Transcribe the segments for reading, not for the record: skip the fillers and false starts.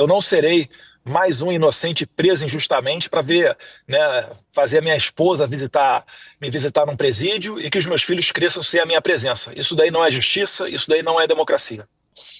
Eu não serei mais um inocente preso injustamente para ver, né, fazer a minha esposa me visitar num presídio e que os meus filhos cresçam sem a minha presença. Isso daí não é justiça, isso daí não é democracia.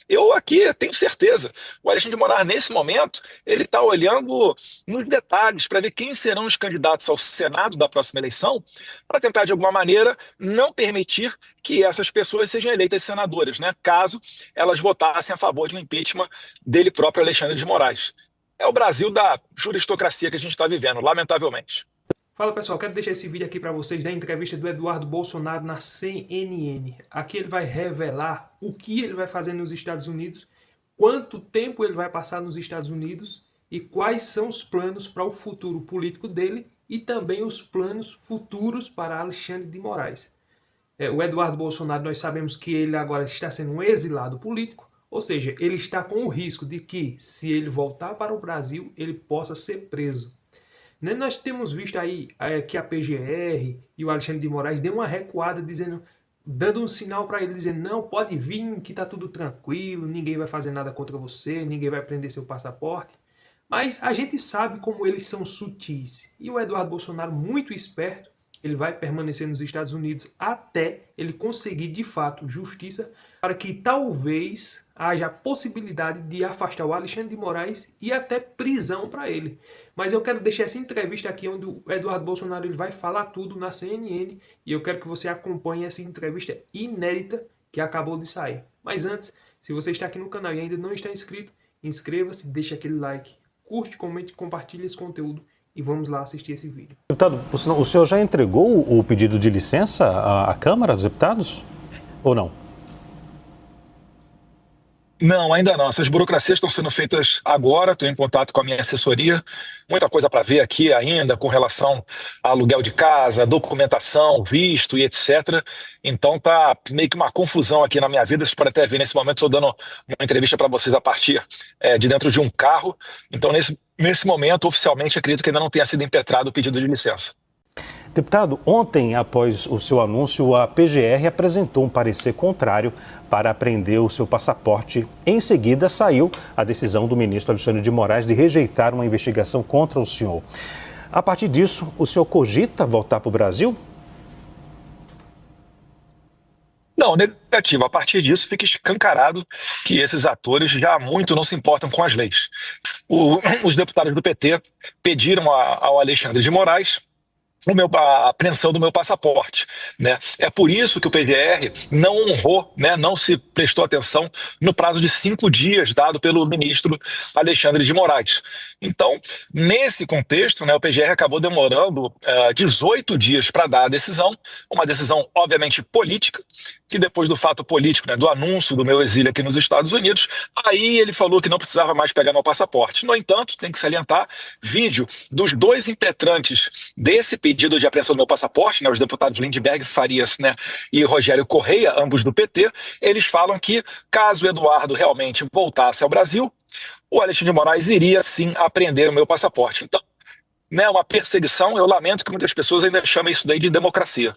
Eu aqui tenho certeza, o Alexandre de Moraes, nesse momento, ele está olhando nos detalhes para ver quem serão os candidatos ao Senado da próxima eleição, para tentar, de alguma maneira, não permitir que essas pessoas sejam eleitas senadoras, né? Caso elas votassem a favor de um impeachment dele próprio, Alexandre de Moraes. É o Brasil da juristocracia que a gente está vivendo, lamentavelmente. Fala pessoal, quero deixar esse vídeo aqui para vocês da entrevista do Eduardo Bolsonaro na CNN. Aqui ele vai revelar o que ele vai fazer nos Estados Unidos, quanto tempo ele vai passar nos Estados Unidos e quais são os planos para o futuro político dele e também os planos futuros para Alexandre de Moraes. O Eduardo Bolsonaro, nós sabemos que ele agora está sendo um exilado político, ou seja, ele está com o risco de que, se ele voltar para o Brasil, ele possa ser preso. Nós temos visto aí que a PGR e o Alexandre de Moraes deu uma recuada dando um sinal para ele, dizendo não, pode vir que está tudo tranquilo, ninguém vai fazer nada contra você, ninguém vai prender seu passaporte. Mas a gente sabe como eles são sutis. E o Eduardo Bolsonaro, muito esperto, ele vai permanecer nos Estados Unidos até ele conseguir, de fato, justiça para que talvez haja a possibilidade de afastar o Alexandre de Moraes e até prisão para ele. Mas eu quero deixar essa entrevista aqui onde o Eduardo Bolsonaro ele vai falar tudo na CNN e eu quero que você acompanhe essa entrevista inédita que acabou de sair. Mas antes, se você está aqui no canal e ainda não está inscrito, inscreva-se, deixe aquele like, curte, comente, compartilhe esse conteúdo e vamos lá assistir esse vídeo. Deputado, o senhor já entregou o pedido de licença à Câmara dos Deputados ou não? Não, ainda não. Essas burocracias estão sendo feitas agora. Estou em contato com a minha assessoria. Muita coisa para ver aqui ainda com relação a aluguel de casa, documentação, visto e etc. Então tá meio que uma confusão aqui na minha vida. Vocês podem até ver nesse momento, estou dando uma entrevista para vocês a partir de dentro de um carro. Então nesse momento, oficialmente, acredito que ainda não tenha sido impetrado o pedido de licença. Deputado, ontem, após o seu anúncio, a PGR apresentou um parecer contrário para apreender o seu passaporte. Em seguida, saiu a decisão do ministro Alexandre de Moraes de rejeitar uma investigação contra o senhor. A partir disso, o senhor cogita voltar para o Brasil? Não, negativo. A partir disso, fica escancarado que esses atores já há muito não se importam com as leis. Os deputados do PT pediram ao Alexandre de Moraes a apreensão do meu passaporte, né? É por isso que o PGR não honrou, né, não se prestou atenção no prazo de 5 dias dado pelo ministro Alexandre de Moraes. Então, nesse contexto, né, o PGR acabou demorando 18 dias para dar a decisão, uma decisão obviamente política, que depois do fato político, né, do anúncio do meu exílio aqui nos Estados Unidos, aí ele falou que não precisava mais pegar meu passaporte. No entanto, tem que salientar, vídeo dos 2 impetrantes desse pedido de apreensão do meu passaporte, né, os deputados Lindbergh Farias, né, e Rogério Correia, ambos do PT, eles falam que caso o Eduardo realmente voltasse ao Brasil, o Alexandre de Moraes iria sim apreender o meu passaporte. Então, né, uma perseguição, eu lamento que muitas pessoas ainda chamem isso daí de democracia.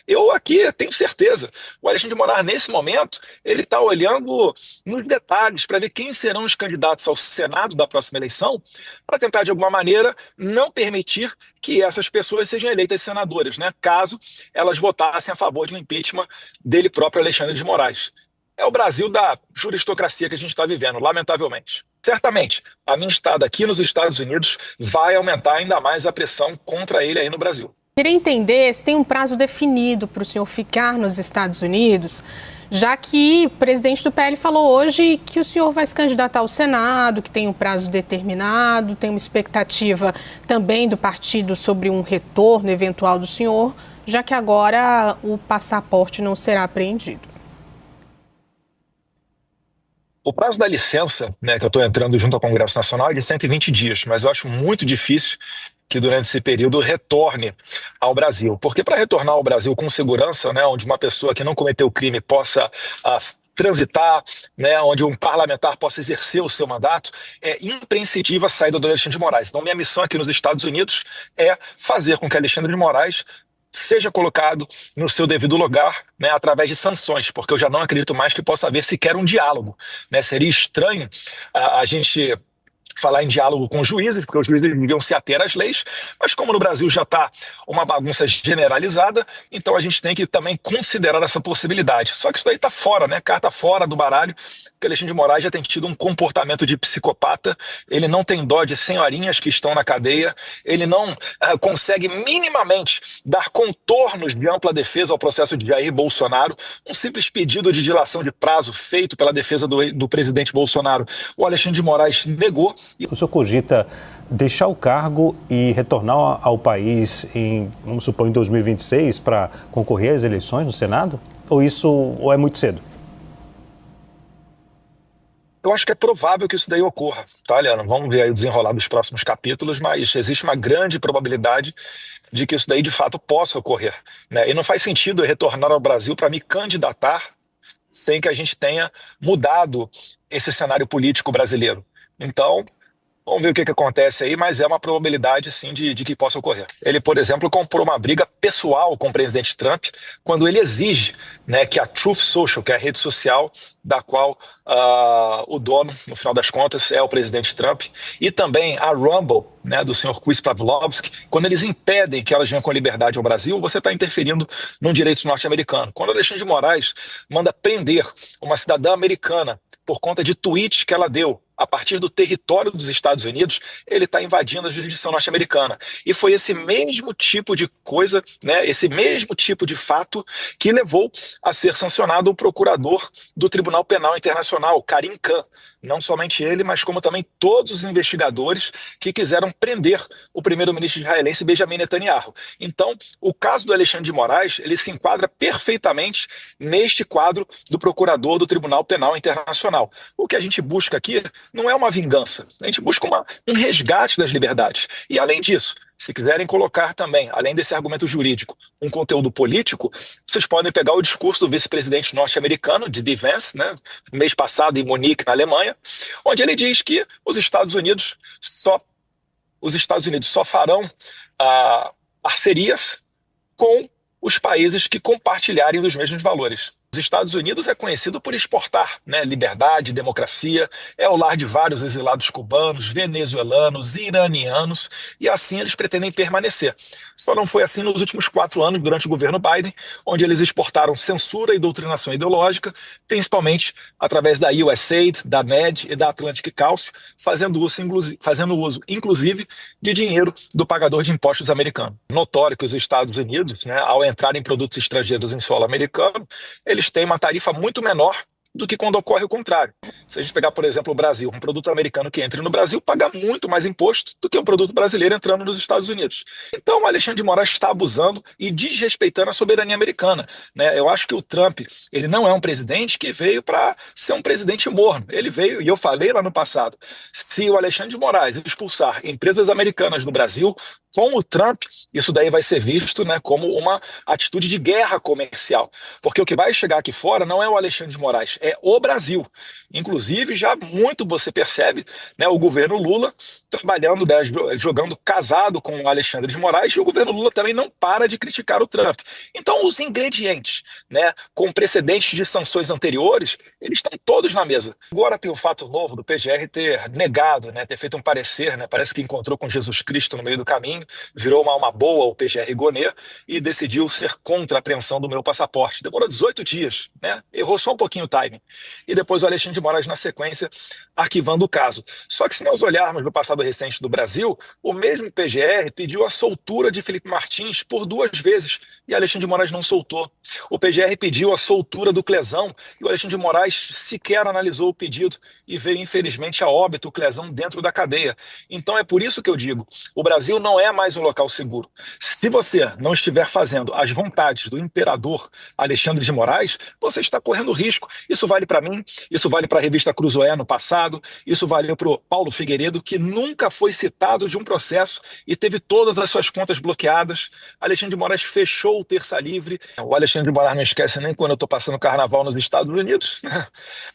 Eu aqui tenho certeza, o Alexandre de Moraes, nesse momento, ele está olhando nos detalhes para ver quem serão os candidatos ao Senado da próxima eleição, para tentar, de alguma maneira, não permitir que essas pessoas sejam eleitas senadoras, né? Caso elas votassem a favor de um impeachment dele próprio, Alexandre de Moraes. É o Brasil da juristocracia que a gente está vivendo, lamentavelmente. Certamente, a minha estada aqui nos Estados Unidos vai aumentar ainda mais a pressão contra ele aí no Brasil. Queria entender se tem um prazo definido para o senhor ficar nos Estados Unidos, já que o presidente do PL falou hoje que o senhor vai se candidatar ao Senado, que tem um prazo determinado, tem uma expectativa também do partido sobre um retorno eventual do senhor, já que agora o passaporte não será apreendido. O prazo da licença, né, que eu estou entrando junto ao Congresso Nacional é de 120 dias, mas eu acho muito difícil que durante esse período retorne ao Brasil. Porque para retornar ao Brasil com segurança, né, onde uma pessoa que não cometeu crime possa transitar, né, onde um parlamentar possa exercer o seu mandato, é imprescindível a saída do Alexandre de Moraes. Então, minha missão aqui nos Estados Unidos é fazer com que Alexandre de Moraes seja colocado no seu devido lugar, né, através de sanções, porque eu já não acredito mais que possa haver sequer um diálogo, né? Seria estranho a gente falar em diálogo com os juízes, porque os juízes deviam se ater às leis, mas como no Brasil já está uma bagunça generalizada, então a gente tem que também considerar essa possibilidade. Só que isso daí está fora, né? Carta fora do baralho, porque Alexandre de Moraes já tem tido um comportamento de psicopata, ele não tem dó de senhorinhas que estão na cadeia, ele não consegue minimamente dar contornos de ampla defesa ao processo de Jair Bolsonaro. Um simples pedido de dilação de prazo feito pela defesa do presidente Bolsonaro, o Alexandre de Moraes negou. O senhor cogita deixar o cargo e retornar ao país vamos supor, em 2026 para concorrer às eleições no Senado? Ou é muito cedo? Eu acho que é provável que isso daí ocorra, tá, Leandro? Vamos ver aí o desenrolar dos próximos capítulos, mas existe uma grande probabilidade de que isso daí de fato possa ocorrer, né? E não faz sentido eu retornar ao Brasil para me candidatar sem que a gente tenha mudado esse cenário político brasileiro. Então, vamos ver o que acontece aí, mas é uma probabilidade, sim, de que possa ocorrer. Ele, por exemplo, comprou uma briga pessoal com o presidente Trump quando ele exige, né, que a Truth Social, que é a rede social da qual o dono, no final das contas, é o presidente Trump, e também a Rumble, né, do senhor Chris Pavlovski, quando eles impedem que elas venham com liberdade ao Brasil, você está interferindo num direito norte-americano. Quando Alexandre de Moraes manda prender uma cidadã americana por conta de tweets que ela deu a partir do território dos Estados Unidos, ele está invadindo a jurisdição norte-americana. E foi esse mesmo tipo de coisa, né, esse mesmo tipo de fato que levou a ser sancionado o procurador do Tribunal Penal Internacional, Karim Khan. Não somente ele, mas como também todos os investigadores que quiseram prender o primeiro-ministro israelense Benjamin Netanyahu. Então, o caso do Alexandre de Moraes, ele se enquadra perfeitamente neste quadro do procurador do Tribunal Penal Internacional. O que a gente busca aqui não é uma vingança, a gente busca um resgate das liberdades. E além disso, se quiserem colocar também, além desse argumento jurídico, um conteúdo político, vocês podem pegar o discurso do vice-presidente norte-americano, de Vance, né, mês passado em Munique, na Alemanha, onde ele diz que os Estados Unidos só farão parcerias com os países que compartilharem dos mesmos valores. Os Estados Unidos é conhecido por exportar, né, liberdade, democracia, é o lar de vários exilados cubanos, venezuelanos, iranianos, e assim eles pretendem permanecer. Só não foi assim nos últimos 4 anos, durante o governo Biden, onde eles exportaram censura e doutrinação ideológica, principalmente através da USAID, da MED e da Atlantic Council, fazendo uso, inclusive, de dinheiro do pagador de impostos americano. Notório que os Estados Unidos, né, ao entrar em produtos estrangeiros em solo americano, eles têm uma tarifa muito menor do que quando ocorre o contrário. Se a gente pegar, por exemplo, o Brasil, um produto americano que entra no Brasil paga muito mais imposto do que um produto brasileiro entrando nos Estados Unidos. Então, o Alexandre de Moraes está abusando e desrespeitando a soberania americana, né? Eu acho que o Trump, ele não é um presidente que veio para ser um presidente morno. Ele veio, e eu falei lá no passado, se o Alexandre de Moraes expulsar empresas americanas do Brasil, com o Trump, isso daí vai ser visto, né, como uma atitude de guerra comercial. Porque o que vai chegar aqui fora não é o Alexandre de Moraes, é o Brasil. Inclusive, já muito você percebe, né, o governo Lula trabalhando, né, jogando casado com o Alexandre de Moraes, e o governo Lula também não para de criticar o Trump. Então, os ingredientes, né, com precedentes de sanções anteriores, eles estão todos na mesa. Agora tem o fato novo do PGR ter negado, né, ter feito um parecer, né, parece que encontrou com Jesus Cristo no meio do caminho, virou uma alma boa o PGR Gonê e decidiu ser contra a apreensão do meu passaporte. Demorou 18 dias, né? Errou só um pouquinho o timing. E depois o Alexandre de Moraes, na sequência, arquivando o caso. Só que se nós olharmos no passado recente do Brasil, o mesmo PGR pediu a soltura de Felipe Martins por 2 vezes e Alexandre de Moraes não soltou. O PGR pediu a soltura do Clezão e o Alexandre de Moraes sequer analisou o pedido e veio, infelizmente, a óbito o Clezão dentro da cadeia. Então é por isso que eu digo, o Brasil não é mais um local seguro. Se você não estiver fazendo as vontades do imperador Alexandre de Moraes, você está correndo risco. Isso vale para mim, isso vale para a revista Cruzoé no passado, isso valeu para o Paulo Figueiredo, que nunca foi citado de um processo e teve todas as suas contas bloqueadas. Alexandre de Moraes fechou o Terça Livre. O Alexandre de Moraes não esquece nem quando eu estou passando carnaval nos Estados Unidos.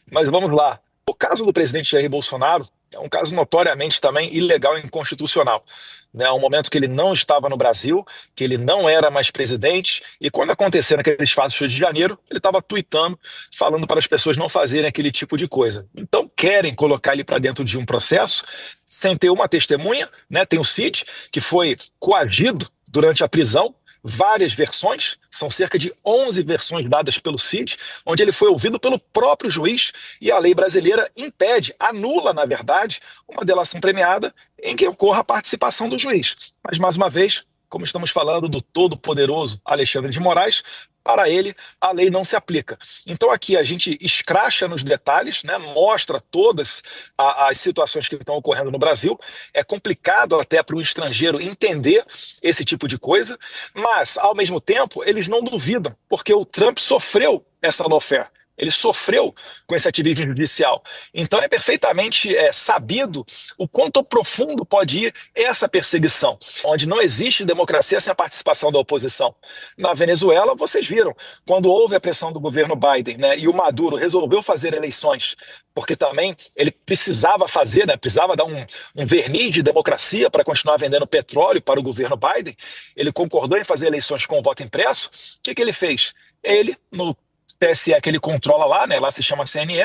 Mas vamos lá. O caso do presidente Jair Bolsonaro É um caso notoriamente também ilegal e inconstitucional. Né? Um momento que ele não estava no Brasil, que ele não era mais presidente, e quando aconteceram aqueles fatos do Rio de Janeiro, ele estava tuitando, falando para as pessoas não fazerem aquele tipo de coisa. Então querem colocar ele para dentro de um processo sem ter uma testemunha, né? Tem o Cid, que foi coagido durante a prisão, várias versões, são cerca de 11 versões dadas pelo Cid, onde ele foi ouvido pelo próprio juiz, e a lei brasileira impede, anula, na verdade, uma delação premiada em que ocorra a participação do juiz. Mas, mais uma vez, como estamos falando do todo-poderoso Alexandre de Moraes, para ele a lei não se aplica. Então aqui a gente escracha nos detalhes, né, mostra todas as situações que estão ocorrendo no Brasil. É complicado até para o estrangeiro entender esse tipo de coisa, mas ao mesmo tempo eles não duvidam, porque o Trump sofreu essa lawfare. Ele sofreu com esse ativismo judicial. Então é perfeitamente sabido o quanto profundo pode ir essa perseguição, onde não existe democracia sem a participação da oposição. Na Venezuela, vocês viram, quando houve a pressão do governo Biden, né, e o Maduro resolveu fazer eleições, porque também ele precisava fazer, né, precisava dar um verniz de democracia para continuar vendendo petróleo para o governo Biden, ele concordou em fazer eleições com voto impresso. O que ele fez? Ele, no TSE que ele controla lá, né, lá se chama CNE,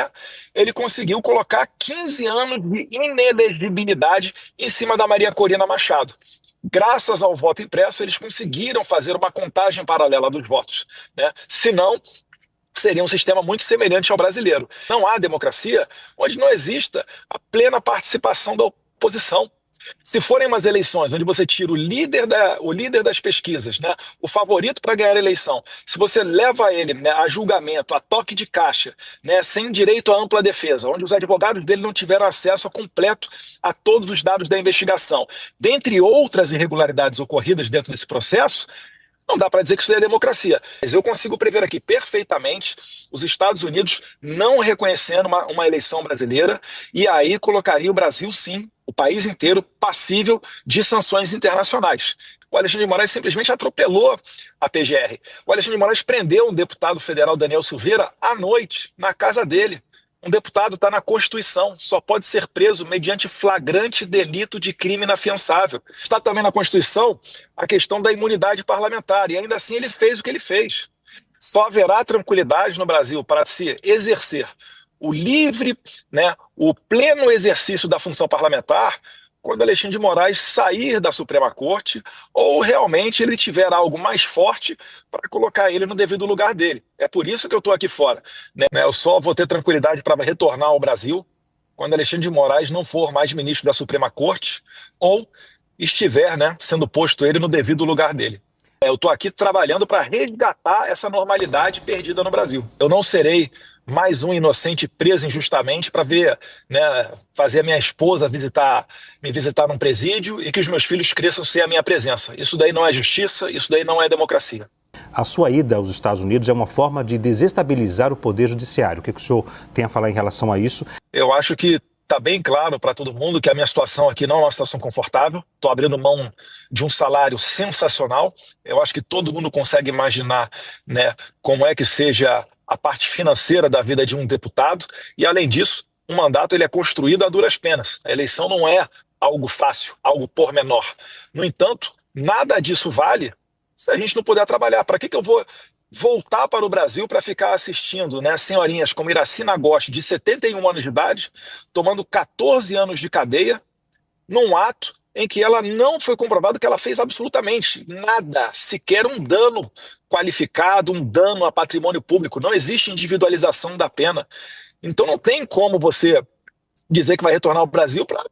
ele conseguiu colocar 15 anos de inelegibilidade em cima da Maria Corina Machado. Graças ao voto impresso, eles conseguiram fazer uma contagem paralela dos votos, né? Senão, seria um sistema muito semelhante ao brasileiro. Não há democracia onde não exista a plena participação da oposição. Se forem umas eleições onde você tira o líder das pesquisas, né, o favorito para ganhar a eleição, se você leva ele, né, a julgamento, a toque de caixa, né, sem direito à ampla defesa, onde os advogados dele não tiveram acesso completo a todos os dados da investigação, dentre outras irregularidades ocorridas dentro desse processo, não dá para dizer que isso é democracia. Mas eu consigo prever aqui perfeitamente os Estados Unidos não reconhecendo uma eleição brasileira, e aí colocaria o Brasil, sim, o país inteiro, passível de sanções internacionais. O Alexandre de Moraes simplesmente atropelou a PGR. O Alexandre de Moraes prendeu um deputado federal, Daniel Silveira, à noite, na casa dele. Um deputado está na Constituição, só pode ser preso mediante flagrante delito de crime inafiançável. Está também na Constituição a questão da imunidade parlamentar, e ainda assim ele fez o que ele fez. Só haverá tranquilidade no Brasil para se exercer o livre, né, o pleno exercício da função parlamentar quando Alexandre de Moraes sair da Suprema Corte ou realmente ele tiver algo mais forte para colocar ele no devido lugar dele. É por isso que eu estou aqui fora, né? Eu só vou ter tranquilidade para retornar ao Brasil quando Alexandre de Moraes não for mais ministro da Suprema Corte ou estiver, né, sendo posto ele no devido lugar dele. Eu estou aqui trabalhando para resgatar essa normalidade perdida no Brasil. Eu não serei mais um inocente preso injustamente para ver, né, fazer a minha esposa me visitar num presídio e que os meus filhos cresçam sem a minha presença. Isso daí não é justiça, isso daí não é democracia. A sua ida aos Estados Unidos é uma forma de desestabilizar o poder judiciário. O que o senhor tem a falar em relação a isso? Eu acho que está bem claro para todo mundo que a minha situação aqui não é uma situação confortável. Estou abrindo mão de um salário sensacional. Eu acho que todo mundo consegue imaginar, né, como é que seja a parte financeira da vida de um deputado. E, além disso, um mandato ele é construído a duras penas. A eleição não é algo fácil, algo pormenor. No entanto, nada disso vale se a gente não puder trabalhar. Para que eu vou voltar para o Brasil para ficar assistindo, né, senhorinhas como Iracy Nagoshi, de 71 anos de idade, tomando 14 anos de cadeia, num ato em que ela não foi comprovado que ela fez absolutamente nada, sequer um dano qualificado, um dano a patrimônio público. Não existe individualização da pena. Então não tem como você dizer que vai retornar ao Brasil para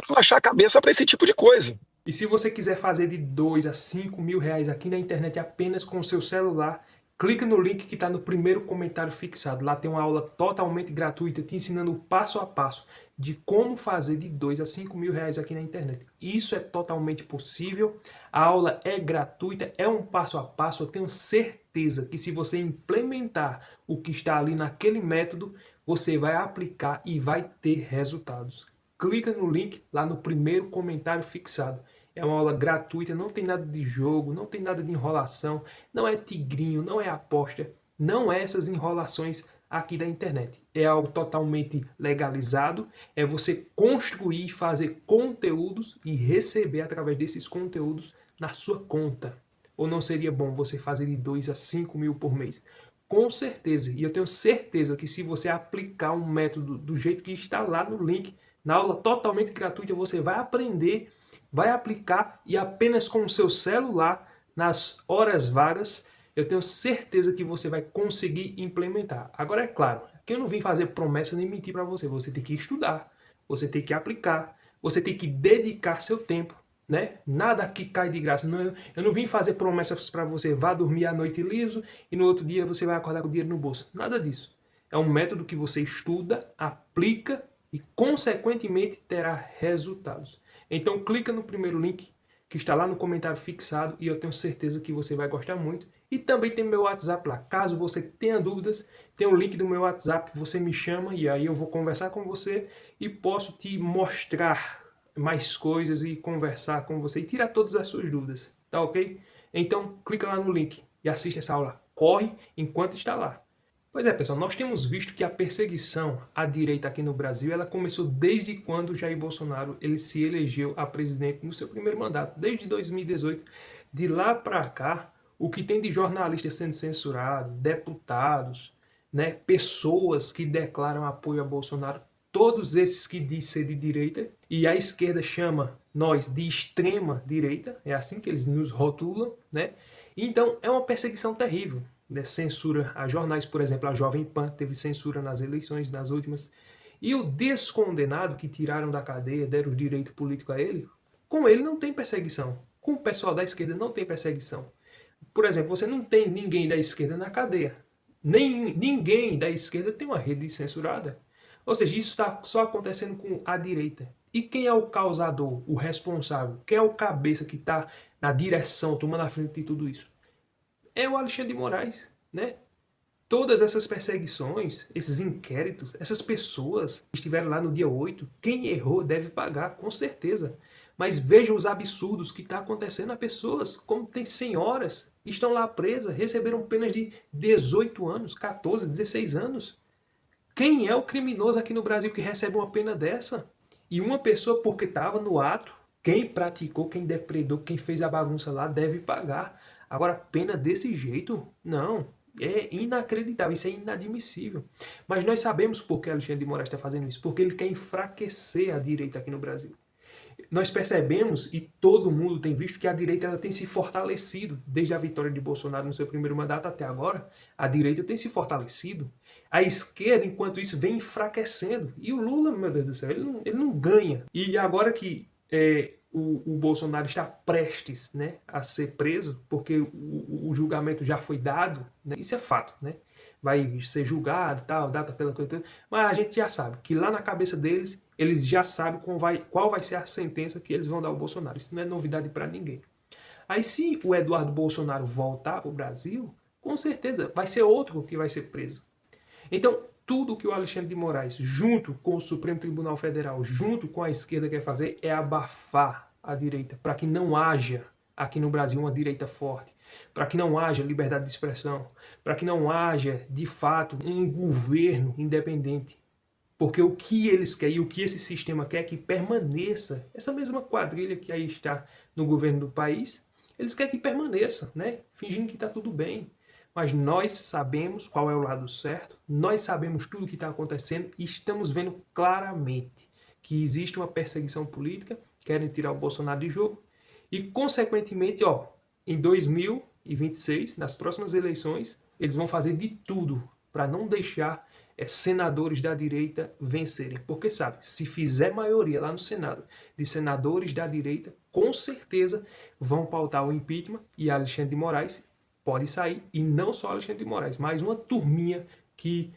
baixar a cabeça para esse tipo de coisa. E se você quiser fazer de 2 a 5 mil reais aqui na internet apenas com o seu celular, clica no link que está no primeiro comentário fixado. Lá tem uma aula totalmente gratuita te ensinando o passo a passo de como fazer de 2 a 5 mil reais aqui na internet. Isso é totalmente possível, a aula é gratuita, é um passo a passo. Eu tenho certeza que se você implementar o que está ali naquele método, você vai aplicar e vai ter resultados. Clica no link lá no primeiro comentário fixado. É uma aula gratuita, não tem nada de jogo, não tem nada de enrolação, não é tigrinho, não é aposta, não é essas enrolações aqui da internet. É algo totalmente legalizado, é você construir, fazer conteúdos e receber através desses conteúdos na sua conta. Ou não seria bom você fazer de 2 a 5 mil por mês? Com certeza, e eu tenho certeza que se você aplicar um método do jeito que está lá no link, na aula totalmente gratuita, você vai aprender, vai aplicar e apenas com o seu celular, nas horas vagas, eu tenho certeza que você vai conseguir implementar. Agora é claro, que eu não vim fazer promessa nem mentir para você, você tem que estudar, você tem que aplicar, você tem que dedicar seu tempo, né? Nada aqui cai de graça. Eu não vim fazer promessas para você, vá dormir à noite liso e no outro dia você vai acordar com o dinheiro no bolso. Nada disso. É um método que você estuda, aplica e consequentemente terá resultados. Então clica no primeiro link que está lá no comentário fixado e eu tenho certeza que você vai gostar muito. E também tem meu WhatsApp lá. Caso você tenha dúvidas, tem o link do meu WhatsApp, você me chama e aí eu vou conversar com você e posso te mostrar mais coisas e conversar com você e tirar todas as suas dúvidas, tá ok? Então clica lá no link e assiste essa aula. Corre enquanto está lá. Pois é, pessoal, nós temos visto que a perseguição à direita aqui no Brasil, ela começou desde quando Jair Bolsonaro ele se elegeu a presidente no seu primeiro mandato, desde 2018. De lá para cá, o que tem de jornalistas sendo censurado, deputados, né, pessoas que declaram apoio a Bolsonaro, todos esses que dizem ser de direita, e a esquerda chama nós de extrema direita, é assim que eles nos rotulam, né? Então é uma perseguição terrível, né? Censura a jornais, por exemplo, a Jovem Pan teve censura nas eleições, nas últimas, e o descondenado que tiraram da cadeia, deram o direito político a ele, com ele não tem perseguição, com o pessoal da esquerda não tem perseguição. Por exemplo, você não tem ninguém da esquerda na cadeia, nem ninguém da esquerda tem uma rede censurada. Ou seja, isso está só acontecendo com a direita. E quem é o causador, o responsável? Quem é o cabeça que está na direção, tomando a frente de tudo isso? É o Alexandre de Moraes, né? Todas essas perseguições, esses inquéritos, essas pessoas que estiveram lá no dia 8, quem errou deve pagar, com certeza. Mas vejam os absurdos que está acontecendo a pessoas, como tem senhoras, estão lá presas, receberam penas de 18 anos, 14, 16 anos. Quem é o criminoso aqui no Brasil que recebe uma pena dessa? E uma pessoa, porque estava no ato, quem praticou, quem depredou, quem fez a bagunça lá, deve pagar. Agora, pena desse jeito? Não. É inacreditável, isso é inadmissível. Mas nós sabemos por que Alexandre de Moraes está fazendo isso. Porque ele quer enfraquecer a direita aqui no Brasil. Nós percebemos, e todo mundo tem visto, que a direita ela tem se fortalecido. Desde a vitória de Bolsonaro no seu primeiro mandato até agora, a direita tem se fortalecido. A esquerda, enquanto isso, vem enfraquecendo. E o Lula, meu Deus do céu, ele não ganha. E agora que o Bolsonaro está prestes, né, a ser preso, porque o julgamento já foi dado, né, isso é fato, né? Vai ser julgado, tal, data aquela coisa toda, mas a gente já sabe que lá na cabeça deles, eles já sabem qual vai ser a sentença que eles vão dar ao Bolsonaro. Isso não é novidade para ninguém. Aí se o Eduardo Bolsonaro voltar para o Brasil, com certeza vai ser outro que vai ser preso. Então, tudo que o Alexandre de Moraes, junto com o Supremo Tribunal Federal, junto com a esquerda quer fazer é abafar a direita, para que não haja aqui no Brasil uma direita forte, para que não haja liberdade de expressão, para que não haja, de fato, um governo independente. Porque o que eles querem e o que esse sistema quer é que permaneça essa mesma quadrilha que aí está no governo do país, eles querem que permaneça, né? Fingindo que está tudo bem. Mas nós sabemos qual é o lado certo, nós sabemos tudo o que está acontecendo e estamos vendo claramente que existe uma perseguição política, querem tirar o Bolsonaro de jogo e, consequentemente, em 2026, nas próximas eleições, eles vão fazer de tudo para não deixar senadores da direita vencerem. Porque, sabe, se fizer maioria lá no Senado de senadores da direita, com certeza vão pautar o impeachment e Alexandre de Moraes pode sair, e não só Alexandre de Moraes, mas uma turminha que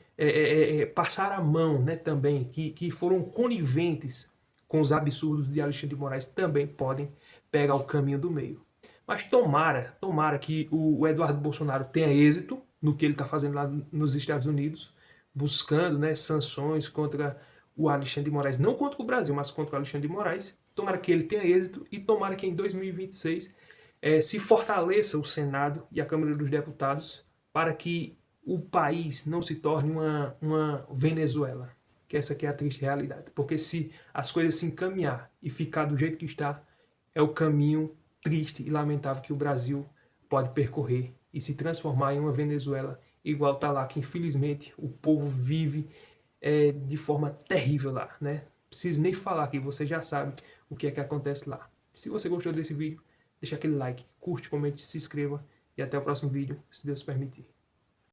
passaram a mão, né, também, que foram coniventes com os absurdos de Alexandre de Moraes, também podem pegar o caminho do meio. Mas tomara que o Eduardo Bolsonaro tenha êxito no que ele está fazendo lá nos Estados Unidos, buscando, né, sanções contra o Alexandre de Moraes, não contra o Brasil, mas contra o Alexandre de Moraes. Tomara que ele tenha êxito e tomara que em 2026 se fortaleça o Senado e a Câmara dos Deputados para que o país não se torne uma Venezuela. Que essa aqui é a triste realidade. Porque se as coisas se encaminhar e ficar do jeito que está, é o caminho triste e lamentável que o Brasil pode percorrer e se transformar em uma Venezuela igual tá lá, que infelizmente o povo vive de forma terrível lá, né? Preciso nem falar aqui, você já sabe o que é que acontece lá. Se você gostou desse vídeo, deixa aquele like, curte, comente, se inscreva e até o próximo vídeo, se Deus permitir.